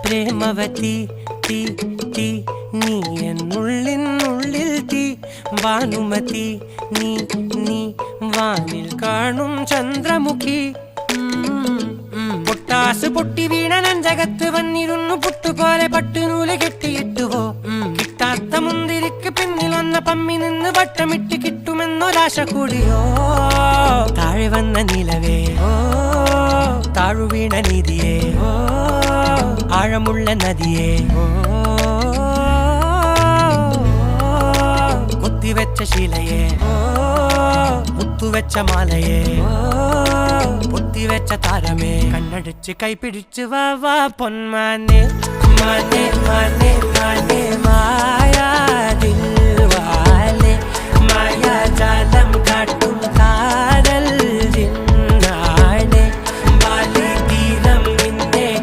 പ്രേമവതി തീ തീ നീ എന്നുള്ളിൽ തീ ഭാനുമതി നീ നീ വാനിൽ കാണും ചന്ദ്രമുഖി പൊട്ടാസ് പൊട്ടി വീണ നഞ്ചകത്ത് വന്നിരുന്നു പുട്ടുപോലെ പട്ടുനൂല് കെട്ടിയിട്ടുവോ കിട്ടാത്ത മുന്തിരിക്ക് പിന്നിൽ വന്ന പമ്മി നിന്ന് വട്ടമിട്ട് കിട്ടുമെന്നൊരാശ കൂടിയോ താഴെ വന്ന നിലവേ ഓ താഴുവീണ നിധിയേ ഓ ആഴമുള്ള നദിയേ ഓ കൊത്തിവെച്ച ശിലയേ ഓ മുത്തുവെച്ച മാലയേ പൊത്തിവെച്ച താരമേ കണ്ണടിച്ച് കൈപിടിച്ച് വാ വാ പൊന്മാനെ മാനെ മാനെ മാനെ മായാ